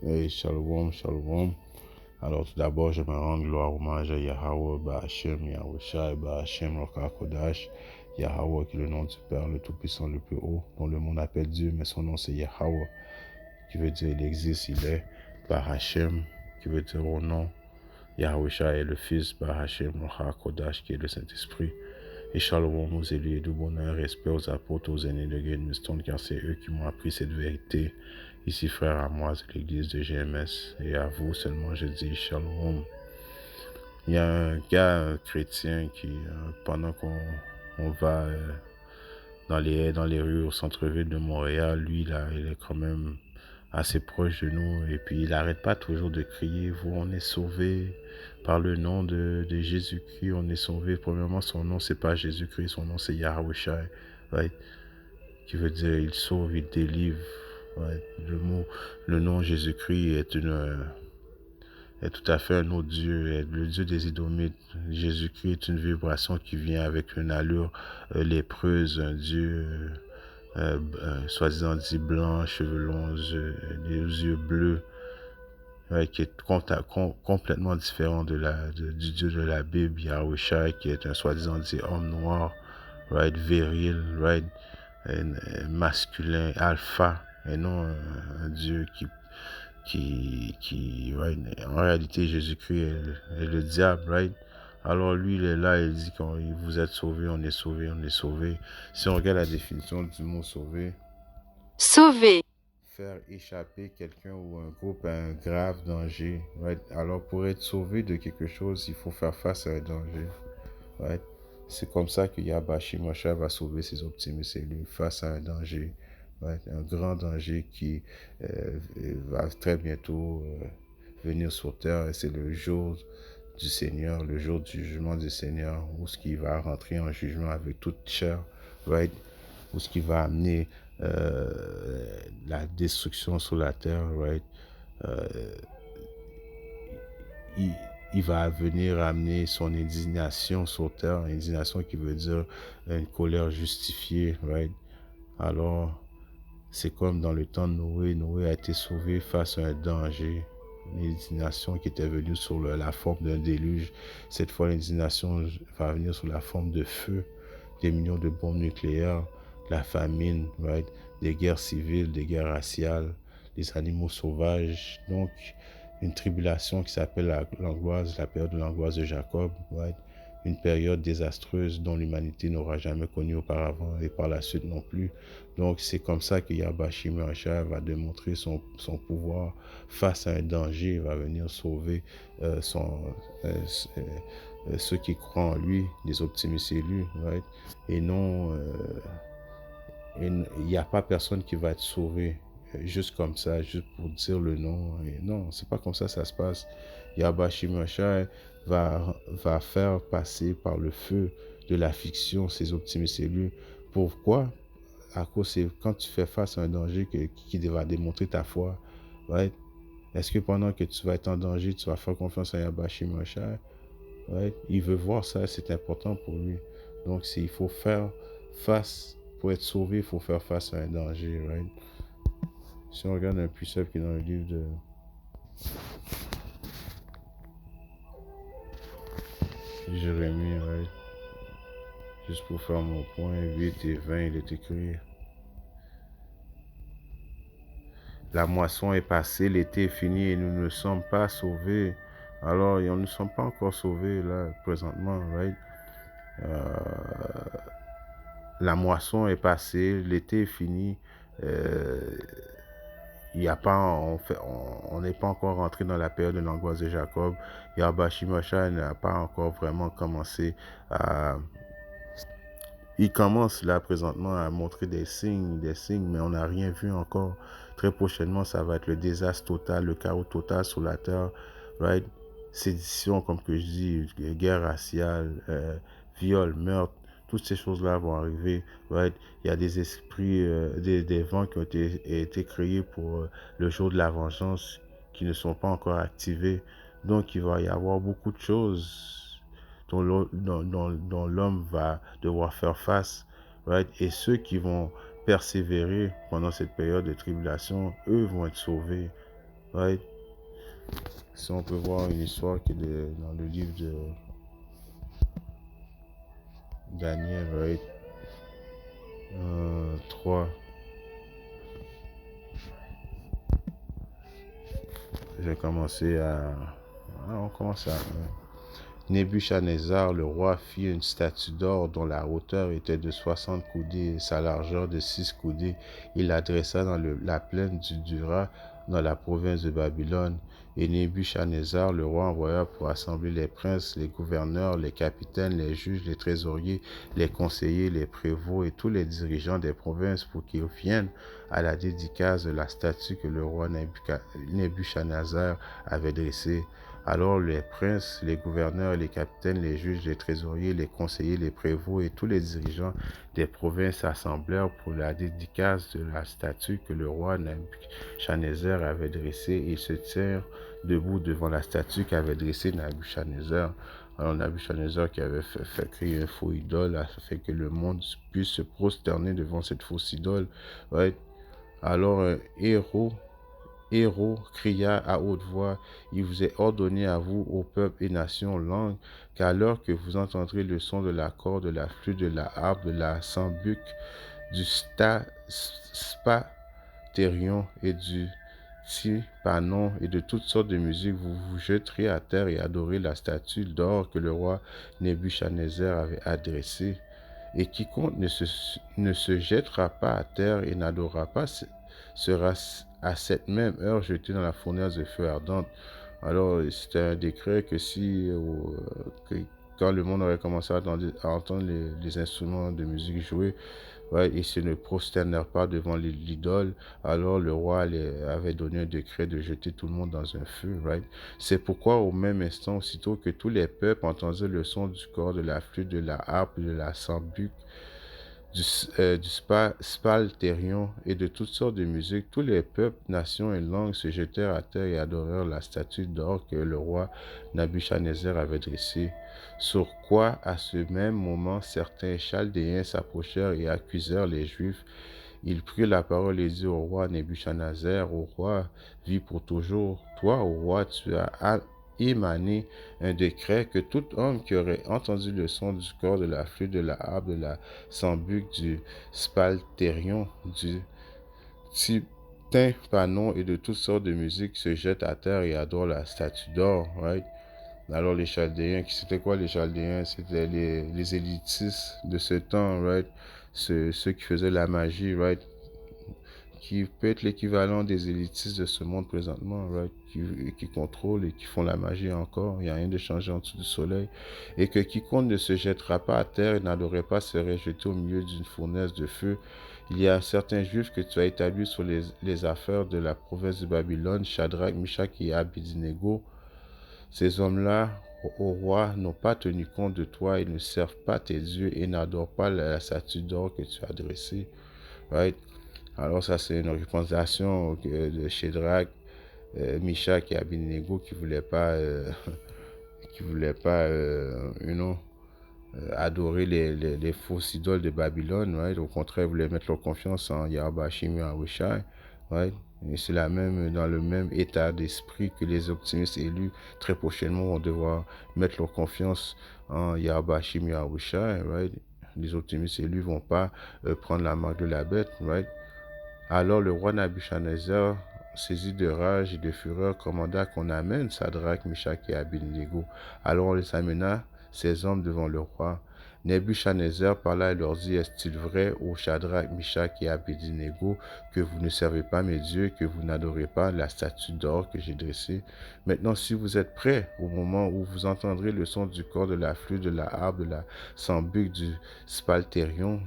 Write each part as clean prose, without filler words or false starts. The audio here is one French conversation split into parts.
Hey, shalom, shalom. Alors, tout d'abord, je me rends gloire, hommage à Yahweh, Bahashem, Yahushua, Bahashem, Roka Kodash. Yahweh, qui est le nom du Père, le Tout-Puissant, le plus haut, dont le monde appelle Dieu, mais son nom c'est Yahweh, qui veut dire il existe, il est. Bahashem, qui veut dire au nom. Yahushua est le Fils, Bahashem, Roka Kodash, qui est le Saint-Esprit. Et shalom aux élus de bonheur, respect aux apôtres, aux aînés de Gaineston, car c'est eux qui m'ont appris cette vérité. Ici, frère à moi, de l'église de GMS, et à vous seulement, je dis shalom. Il y a un gars, un chrétien, qui, pendant qu'on va dans les rues au centre-ville de Montréal, lui, là, il est quand même assez proche de nous, et puis il n'arrête pas toujours de crier, vous, on est sauvés par le nom de Jésus-Christ, on est sauvés. Premièrement, son nom, c'est pas Jésus-Christ, son nom, c'est Yahushua, right? Qui veut dire il sauve, il délivre. Right? Le nom Jésus-Christ est tout à fait un autre Dieu, le Dieu des Édomites. Jésus-Christ est une vibration qui vient avec une allure lépreuse, un Dieu soi-disant dit blanc, cheveux longs, les yeux bleus, qui est complètement différent du Dieu de la Bible, Yahushua, qui est un soi-disant dit homme noir, right, viril, right, masculin, alpha, et non un Dieu right, en réalité, Jésus-Christ est le diable, right? Alors lui, il est là, il dit quand vous êtes sauvés, on est sauvés, on est sauvés. Si on regarde la définition du mot sauver, Sauver, faire échapper quelqu'un ou un groupe à un grave danger, right? Alors pour être sauvé de quelque chose, il faut faire face à un danger, right? C'est comme ça que Yabashi Moshe va sauver ses optimistes élus face à un danger, right? Un grand danger qui va très bientôt venir sur terre, et c'est le jour du Seigneur, le jour du jugement du Seigneur, où ce qui va rentrer en jugement avec toute chair, right? Où ce qui va amener la destruction sur la terre, right? Euh, il, il va venir amener son indignation sur terre, indignation qui veut dire une colère justifiée, right? Alors, c'est comme dans le temps de Noé. Noé a été sauvé face à un danger, une indignation qui était venue sur la forme d'un déluge. Cette fois, l'indignation va venir sous la forme de feu, des millions de bombes nucléaires, la famine, right? Des guerres civiles, des guerres raciales, des animaux sauvages. Donc, une tribulation qui s'appelle l'angoisse, la période de l'angoisse de Jacob, right? Une période désastreuse dont l'humanité n'aura jamais connu auparavant et par la suite non plus. Donc c'est comme ça que Yabashi Moshe va démontrer son pouvoir face à un danger. Il va venir sauver euh, son, euh, ceux qui croient en lui, les optimistes élus, right? Et non, il n'y a pas personne qui va être sauvé juste comme ça, juste pour dire le nom. Et non, c'est pas comme ça se passe. Yabashi Moshe va faire passer par le feu de la fiction ces optimistes élus. Pourquoi? À cause c'est quand tu fais face à un danger qui va démontrer ta foi, right? Est-ce que pendant que tu vas être en danger, tu vas faire confiance à Yabashi Moshe, right? Il veut voir ça, c'est important pour lui. Donc il faut faire face, pour être sauvé, il faut faire face à un danger, right? Si on regarde un precept qui est dans le livre de Jérémie, right? Juste pour faire mon point, 8 et 20, il est écrit: la moisson est passée, l'été est fini et nous ne sommes pas sauvés. Alors, on ne sommes pas encore sauvés là, présentement, right? La moisson est passée, l'été est fini. Il y a pas, on n'est pas encore rentré dans la période de l'angoisse de Jacob. Yabashi Moshe n'a pas encore vraiment commencé à... Il commence là présentement à montrer des signes, mais on n'a rien vu encore. Très prochainement, ça va être le désastre total, le chaos total sur la terre, right? Sédition, comme que je dis, guerre raciale, viol, meurtre, toutes ces choses-là vont arriver, right? Il y a des esprits, des vents qui ont été créés pour le jour de la vengeance, qui ne sont pas encore activés. Donc, il va y avoir beaucoup de choses dont l'homme va devoir faire face, right? Et ceux qui vont persévérer pendant cette période de tribulation, eux vont être sauvés, Right? Si on peut voir une histoire qui est dans le livre de Daniel, right? 3. J'ai commencé à... on commence à... Nebuchadnezzar, le roi, fit une statue d'or dont la hauteur était de 60 coudées et sa largeur de 6 coudées. Il l'adressa dans la plaine du Dura, dans la province de Babylone. Et Nebuchadnezzar, le roi, envoya pour assembler les princes, les gouverneurs, les capitaines, les juges, les trésoriers, les conseillers, les prévôts et tous les dirigeants des provinces pour qu'ils viennent à la dédicace de la statue que le roi Nebuchadnezzar avait dressée. Alors les princes, les gouverneurs, les capitaines, les juges, les trésoriers, les conseillers, les prévôts et tous les dirigeants des provinces s'assemblèrent pour la dédicace de la statue que le roi Nabuchodonosor avait dressée. Ils se tinrent debout devant la statue qu'avait dressée Nabuchodonosor. Alors Nabuchodonosor qui avait fait créer un faux idole afin que le monde puisse se prosterner devant cette fausse idole. Ouais. Alors un héros cria à haute voix, il vous est ordonné à vous, ô peuple et nations, langues, qu'à l'heure que vous entendrez le son de la corde, de la flûte, de la harpe, de la sambuc, du spaterion et du tympanon et de toutes sortes de musiques, vous vous jeterez à terre et adorez la statue d'or que le roi Nebuchadnezzar avait adressée. Et quiconque ne se jettera pas à terre et n'adorera pas sera à cette même heure jeté dans la fournaise de feu ardente. Alors, c'était un décret que quand le monde aurait commencé à entendre les instruments de musique jouer, ouais, ils se ne prosternèrent pas devant l'idole, alors le roi avait donné un décret de jeter tout le monde dans un feu. Right? C'est pourquoi au même instant, aussitôt que tous les peuples entendirent le son du corps, de la flûte, de la harpe, de la sambuc, du spalterion et de toutes sortes de musiques, tous les peuples, nations et langues se jetèrent à terre et adorèrent la statue d'or que le roi Nabuchodonosor avait dressée. Sur quoi, à ce même moment, certains Chaldéens s'approchèrent et accusèrent les Juifs. Ils prirent la parole et dirent au roi Nebuchadnezzar, au roi, vis pour toujours. Toi, au roi, tu as émané un décret que tout homme qui aurait entendu le son du corps, de la flûte, de la harpe, de la sambuc, du spalterion, du tympanon et de toutes sortes de musiques se jette à terre et adore la statue d'or. Right? Alors les Chaldéens, c'était quoi les Chaldéens? C'était les élitistes de ce temps, right? Ceux qui faisaient la magie, right? Qui peut être l'équivalent des élitistes de ce monde présentement, right? Qui contrôlent et qui font la magie encore. Il n'y a rien de changé en dessous du soleil. Et que quiconque ne se jettera pas à terre et n'adorerait pas serait jeté au milieu d'une fournaise de feu. Il y a certains juifs que tu as établis sur les affaires de la province de Babylone, Shadrach, Meshach et Abednego. Ces hommes-là, au roi, n'ont pas tenu compte de toi et ne servent pas tes dieux et n'adorent pas la statue d'or que tu as dressée. Right? Alors ça, c'est une représentation de Shadrach, Meshach et Abednego qui voulaient pas, qui voulaient pas, adorer les fausses idoles de Babylone. Right? Au contraire, ils voulaient mettre leur confiance en Yahweh Shim Yahushai. Right? Et c'est dans le même état d'esprit que les optimistes élus très prochainement vont devoir mettre leur confiance en Yahweh Shim Yahushai. Right? Les optimistes élus vont pas prendre la marque de la bête. Right? Alors le roi Nabuchodonosor, saisi de rage et de fureur, commanda qu'on amène Shadrach, Meshach et Abednego. Alors on les amena, ces hommes, devant le roi. Nebuchadnezzar parla et leur dit, est-il vrai, ô Shadrach, Meshach et Abednego, que vous ne servez pas mes dieux, que vous n'adorez pas la statue d'or que j'ai dressée? Maintenant, si vous êtes prêts, au moment où vous entendrez le son du corps, de la flûte, de la harpe, de la sambuc, du spalterion,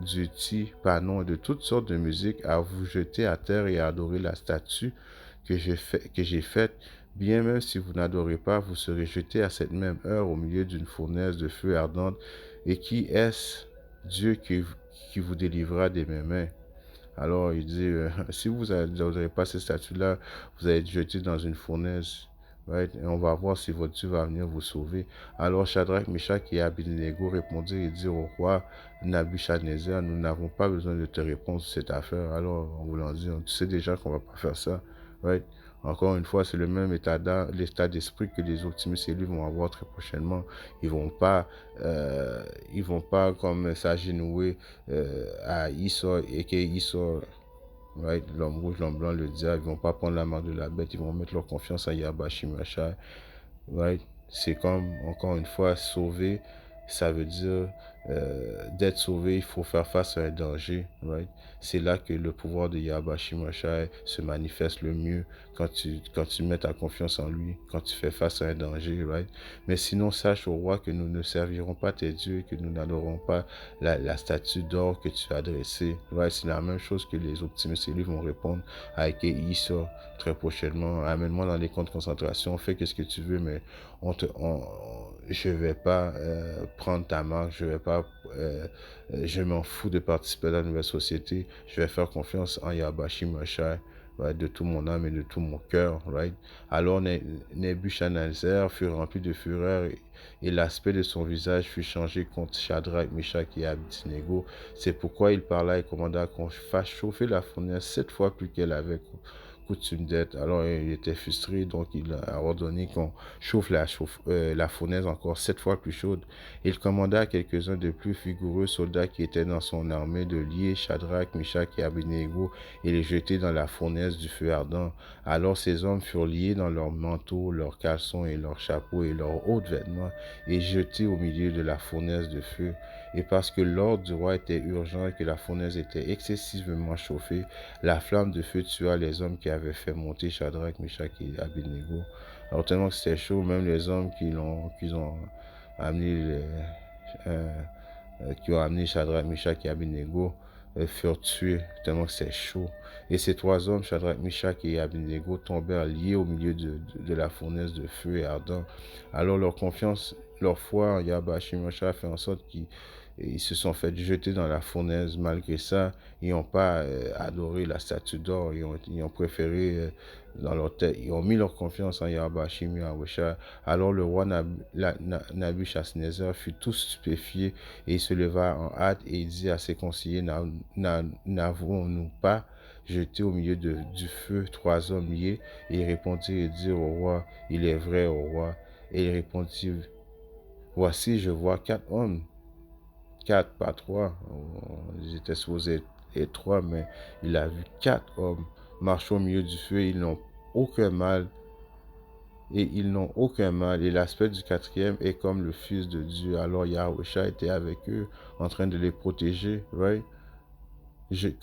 du tympanon et de toutes sortes de musiques, à vous jeter à terre et à adorer la statue que j'ai faite. Bien même si vous n'adorez pas, vous serez jeté à cette même heure au milieu d'une fournaise de feu ardente. Et qui est-ce, Dieu, qui vous délivrera de mes mains? Alors il dit, si vous n'adorez pas ces statues-là, vous allez être jeté dans une fournaise. Right? Et on va voir si votre Dieu va venir vous sauver. Alors Shadrach, Meshach et Abednego répondirent et dirent au roi Nabuchodonosor, nous n'avons pas besoin de te répondre sur cette affaire. Alors on vous l'a dit, tu sais déjà qu'on va pas faire ça. Right? Encore une fois, c'est le même l'état d'esprit que les Optimus et lui vont avoir très prochainement. Ils vont pas, ils vont pas comme s'agenouiller à Isor et que Isor, right, l'homme rouge, l'homme blanc, le diable. Ils vont pas prendre la marque de la bête. Ils vont mettre leur confiance en Yahweh Shimashai. Right? C'est comme, encore une fois, sauver, ça veut dire d'être sauvé, il faut faire face à un danger. Right? C'est là que le pouvoir de Yahweh Shimashai se manifeste le mieux quand tu mets ta confiance en lui, quand tu fais face à un danger. Right? Mais sinon, sache au roi que nous ne servirons pas tes dieux, que nous n'adorons pas la statue d'or que tu as dressée. Right? C'est la même chose que les optimistes et lui vont répondre à Issa très prochainement. Amène-moi dans les camps de concentration, fais ce que tu veux, mais je vais pas prendre ta marque, je m'en fous de participer à la nouvelle société. Je vais faire confiance en Yabashi Mashai, right, de tout mon âme et de tout mon cœur. Right? Alors Nebuchadnezzar fut rempli de fureur et l'aspect de son visage fut changé contre Shadrach, Meshach et Abednego. C'est pourquoi il parla et commanda qu'on fasse chauffer la fournaise 7 fois plus qu'elle avait coutume d'être. Alors il était frustré, donc il a ordonné qu'on chauffe la fournaise encore 7 fois plus chaude. Il commanda à quelques-uns de plus vigoureux soldats qui étaient dans son armée de lier Shadrach, Meshach et Abednego et les jeter dans la fournaise du feu ardent. Alors ces hommes furent liés dans leurs manteaux, leurs caleçons et leurs chapeaux et leurs hauts vêtements et jetés au milieu de la fournaise de feu. Et parce que l'ordre du roi était urgent et que la fournaise était excessivement chauffée, la flamme de feu tua les hommes qui avaient fait monter Shadrach, Meshach et Abednego. Alors tellement que c'était chaud, même les hommes qui ont amené qui ont amené Shadrach, Meshach et Abednego furent tués, tellement que c'est chaud. Et ces 3 hommes, Shadrach, Meshach et Abednego, tombèrent liés au milieu de la fournaise de feu et ardent. Alors leur confiance, leur foi en Yahweh Shimashai a fait en sorte qu'ils se sont fait jeter dans la fournaise. Malgré ça, ils n'ont pas adoré la statue d'or. Ils ont préféré, dans leur tête, ils ont mis leur confiance en Yahweh Shimashai. Alors le roi Nabuchodonosor fut tout stupéfié et il se leva en hâte et il dit à ses conseillers, n'avons-nous pas jeté au milieu du feu 3 hommes liés? Et ils répondirent et dirent au roi, il est vrai, au roi. Et il répondit, voici, je vois 4 hommes, 4, pas 3. Ils étaient supposés être 3, mais il a vu 4 hommes marcher au milieu du feu et ils n'ont aucun mal. Et l'aspect du 4e est comme le Fils de Dieu. Alors Yahusha était avec eux, en train de les protéger, right?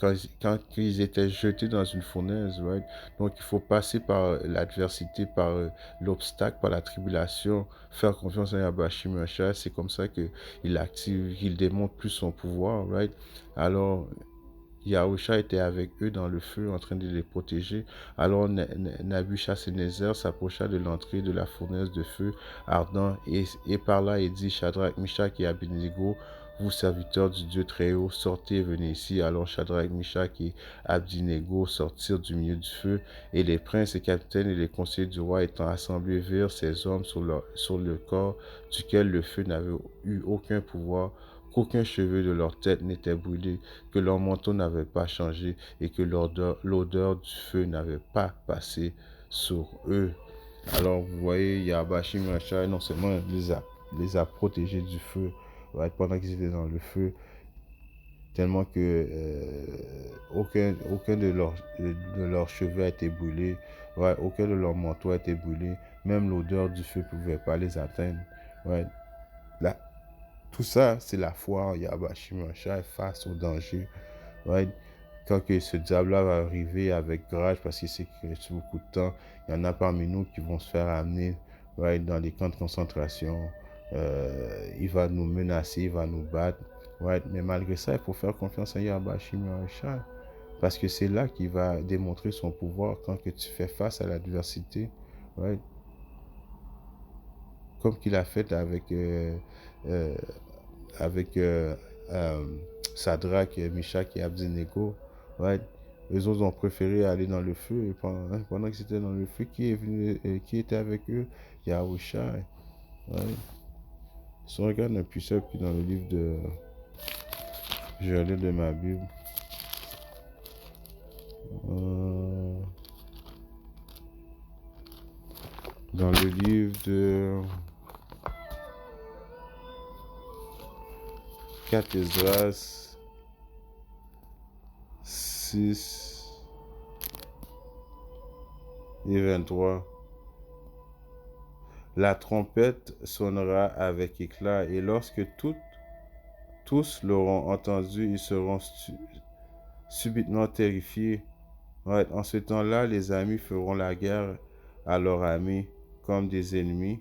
Quand ils étaient jetés dans une fournaise, right? Donc il faut passer par l'adversité, par l'obstacle, par la tribulation, faire confiance en Yahweh Shimashai. C'est comme ça qu'il démontre plus son pouvoir, right? Alors Yahusha était avec eux dans le feu en train de les protéger. Alors Nabuchodonosor s'approcha de l'entrée de la fournaise de feu ardent et parla et dit, Shadrach, Meshach et Abednego, vous serviteurs du Dieu très haut, sortez et venez ici. Alors Shadrach, Meshach et Abednego sortirent du milieu du feu, et les princes et capitaines et les conseillers du roi étant assemblés virent ces hommes sur le corps duquel le feu n'avait eu aucun pouvoir, qu'aucun cheveu de leur tête n'était brûlé, que leur manteau n'avait pas changé et que l'odeur du feu n'avait pas passé sur eux. Alors vous voyez, Yahweh Shimashai non seulement les a protégés du feu, right, pendant qu'ils étaient dans le feu, tellement que aucun de leurs cheveux a été brûlé, right, aucun de leurs manteaux a été brûlé, même l'odeur du feu ne pouvait pas les atteindre. Right. Là, tout ça, c'est la foi en Yahweh Shimashai face au danger. Right? Quand que ce diable-là va arriver avec grâce, parce qu'il sait qu'il reste beaucoup de temps, il y en a parmi nous qui vont se faire amener, right, dans les camps de concentration. Il va nous menacer, il va nous battre. Right? Mais malgré ça, il faut faire confiance en Yahweh Shimashai, parce que c'est là qu'il va démontrer son pouvoir quand que tu fais face à l'adversité. Right? Comme qu'il a fait avec Shadrach, Meshach et Abednego. Right? Eux autres ont préféré aller dans le feu. Et pendant qu'ils étaient dans le feu, qui était avec eux? Yahusha. Right? Si on regarde un plus simple dans le livre de... Je vais lire de ma Bible. Dans le livre de 4 Esdras 6 et 23. La trompette sonnera avec éclat, et lorsque tous l'auront entendu, ils seront subitement terrifiés. Ouais, en ce temps-là, les amis feront la guerre à leurs amis comme des ennemis.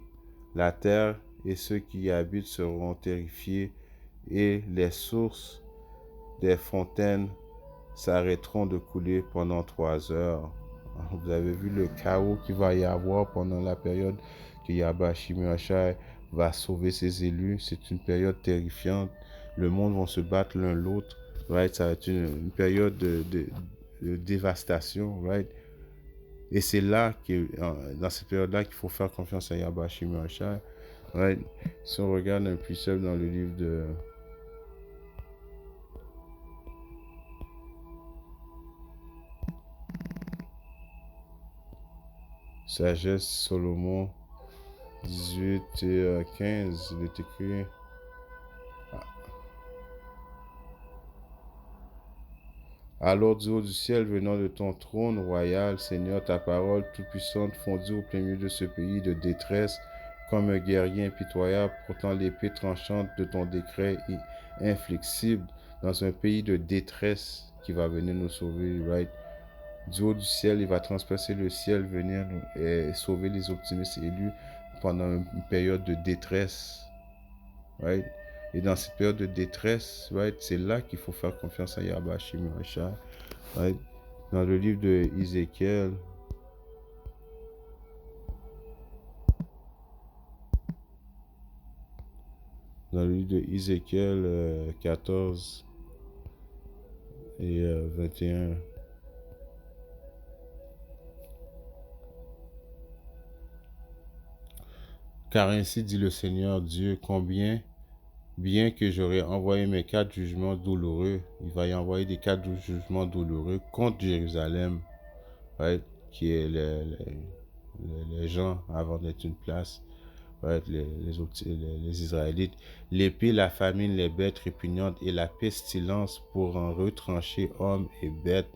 La terre et ceux qui y habitent seront terrifiés, et les sources des fontaines s'arrêteront de couler pendant 3 heures. Vous avez vu le chaos qu'il va y avoir pendant la période que Yahweh Shimashai va sauver ses élus. C'est une période terrifiante. Le monde va se battre l'un l'autre. Right? Ça va être une période de dévastation. Right? Et c'est là, dans cette période-là, qu'il faut faire confiance à Yahweh Shimashai. Right? Si on regarde un plus dans le livre de Sagesse, Solomon 18 et 15, il est écrit: alors du haut du ciel, venant de ton trône royal, Seigneur, ta parole toute-puissante fondue au plein milieu de ce pays de détresse, comme un guerrier impitoyable, portant l'épée tranchante de ton décret inflexible, dans un pays de détresse qui va venir nous sauver, right? Du haut du ciel, il va transpercer le ciel, venir et sauver les optimistes élus pendant une période de détresse, right? Et dans cette période de détresse, right, c'est là qu'il faut faire confiance à Yahweh Shimashai, right? Dans le livre de Ézéchiel, dans le livre de Ézéchiel 14 et 21. Car ainsi dit le Seigneur Dieu, combien bien que j'aurais envoyé mes 4 jugements douloureux, il va y envoyer des 4 jugements douloureux contre Jérusalem, right, qui est les gens avant d'être une place, right, les Israélites. L'épée, la famine, les bêtes répugnantes et la pestilence pour en retrancher hommes et bêtes.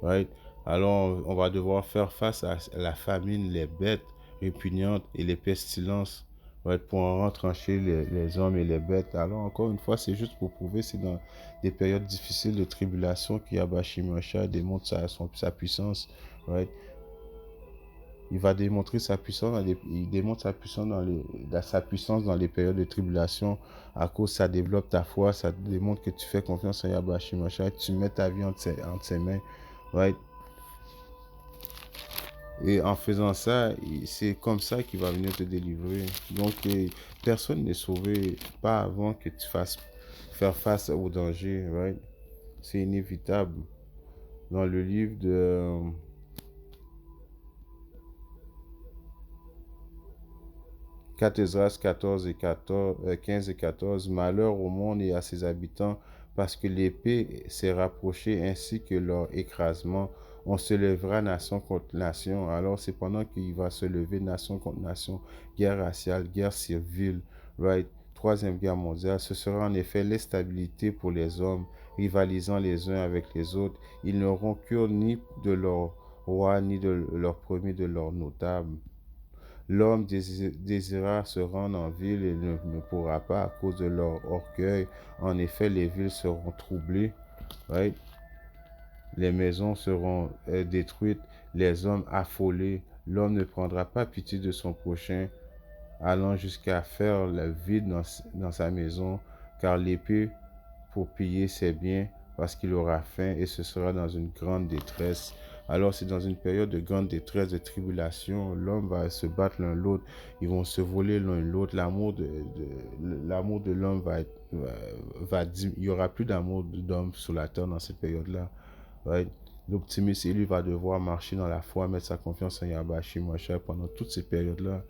Right? Alors, on va devoir faire face à la famine, les bêtes répugnantes et les pestilences, right, pour en retrancher les hommes et les bêtes. Alors, encore une fois, c'est juste pour prouver, c'est dans des périodes difficiles de tribulation qu'Yahweh Shimashai démontre sa puissance. Right? Il va démontrer sa puissance, il démontre sa puissance dans les périodes de tribulation. À cause, ça développe ta foi, ça démontre que tu fais confiance à Yahweh Shimashai, tu mets ta vie entre ses mains. Right? Et en faisant ça, c'est comme ça qu'il va venir te délivrer. Donc, personne n'est sauvé, pas avant que tu fasses faire face au danger, right? C'est inévitable. Dans le livre de 4 Esdras 15 et 14, malheur au monde et à ses habitants, parce que l'épée s'est rapprochée ainsi que leur écrasement. On se lèvera nation contre nation. Alors c'est pendant qu'il va se lever nation contre nation, guerre raciale, guerre civile, right? Troisième guerre mondiale. Ce sera en effet l'instabilité pour les hommes, rivalisant les uns avec les autres. Ils n'auront cure ni de leur roi, ni de leur premier, de leur notable. L'homme désirera se rendre en ville et ne pourra pas à cause de leur orgueil. En effet, les villes seront troublées, right? Les maisons seront détruites, les hommes affolés. L'homme ne prendra pas pitié de son prochain, allant jusqu'à faire le vide dans sa maison, car l'épée pour piller ses biens, parce qu'il aura faim et ce sera dans une grande détresse. Alors c'est dans une période de grande détresse, de tribulation, l'homme va se battre l'un l'autre, ils vont se voler l'un l'autre, l'amour de l'homme il y aura plus d'amour d'homme sur la terre dans cette période-là. Right? L'optimiste, lui, va devoir marcher dans la foi, mettre sa confiance en Yahweh Shimashai pendant toutes ces périodes-là.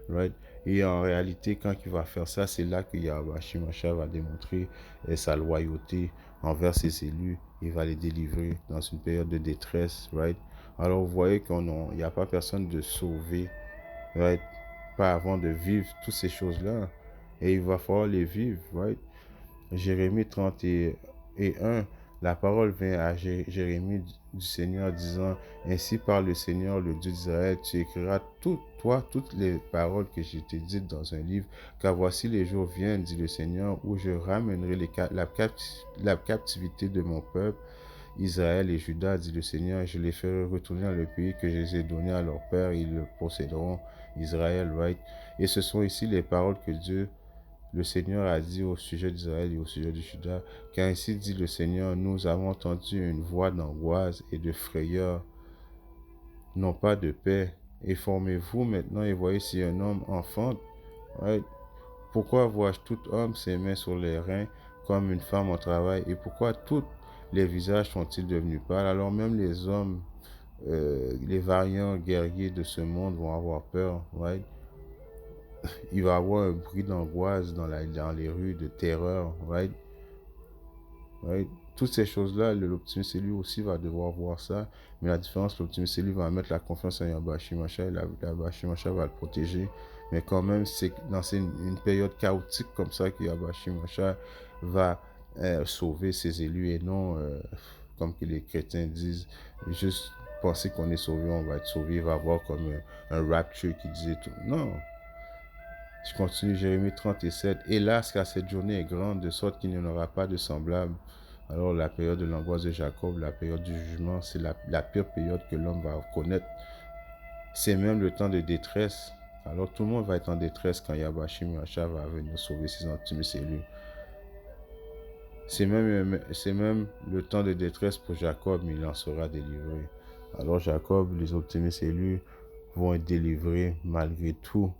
Right? Et en réalité, quand il va faire ça, c'est là que Yahweh Shimashai va démontrer sa loyauté envers ses élus. il va les délivrer dans une période de détresse, right? Alors vous voyez qu'il n'y a pas personne de sauvé, right? Pas avant de vivre toutes ces choses-là. Et il va falloir les vivre, right? Jérémie 31, la parole vient à Jérémie du Seigneur disant, ainsi par le Seigneur, le Dieu d'Israël, tu écriras toutes les paroles que je t'ai dites dans un livre, car voici les jours viennent, dit le Seigneur, où je ramènerai la captivité de mon peuple, Israël et Juda, dit le Seigneur, je les ferai retourner dans le pays que je les ai donné à leur père, ils le posséderont, Israël, right? Et ce sont ici les paroles que Dieu, le Seigneur a dit au sujet d'Israël et au sujet de Juda, car ainsi dit le Seigneur, nous avons entendu une voix d'angoisse et de frayeur, non pas de paix. Et formez-vous maintenant et voyez si un homme enfante. Right? Pourquoi vois-je tout homme ses mains sur les reins comme une femme en travail? Et pourquoi tous les visages sont-ils devenus pâles? Alors même les hommes, les variants guerriers de ce monde vont avoir peur. Right? Il va y avoir un bruit d'angoisse dans les rues, de terreur, right? Right? Toutes ces choses-là, l'optimiste lui aussi va devoir voir ça, mais la différence, l'optimiste lui va mettre la confiance en Yahweh Shimashah et Yahweh Shimashah va le protéger. Mais quand même, c'est dans une période chaotique comme ça que Yahweh Shimashah va sauver ses élus et non, comme que les chrétiens disent, juste penser qu'on est sauvé, on va être sauvé, il va avoir comme un rapture qui disait tout. Non. Je continue, Jérémie 37. Hélas, car cette journée est grande, de sorte qu'il n'y en aura pas de semblable. Alors, la période de l'angoisse de Jacob, la période du jugement, c'est la pire période que l'homme va connaître. C'est même le temps de détresse. Alors, tout le monde va être en détresse quand Yahweh Shimashah va venir sauver ses optimistes élus. C'est même le temps de détresse pour Jacob, mais il en sera délivré. Alors, Jacob, les optimistes élus vont être délivrés malgré tout.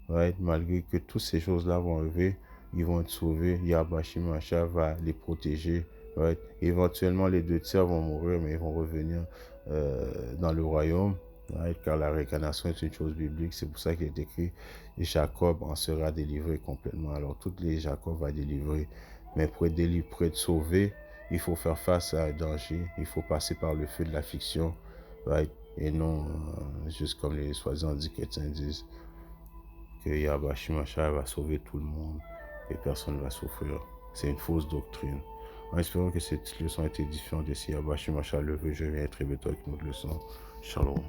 Right? Malgré que toutes ces choses-là vont arriver, ils vont être sauvés. Yahweh Shimashah va les protéger. Right? Éventuellement, les 2 tiers vont mourir, mais ils vont revenir dans le royaume. Right? Car la réincarnation est une chose biblique. C'est pour ça qu'il est écrit et Jacob en sera délivré complètement. Alors, toutes les Jacob va délivrer. Mais pour être sauvé, il faut faire face à un danger. Il faut passer par le feu de l'affliction. Right? Et non juste comme les soi-disant chrétiens disent, que Yahweh Shimashah va sauver tout le monde et personne ne va souffrir. C'est une fausse doctrine. En espérant que cette leçon a été édifiante et si Yahweh Shimashah le veut, je viens être avec une autre leçon. Shalom.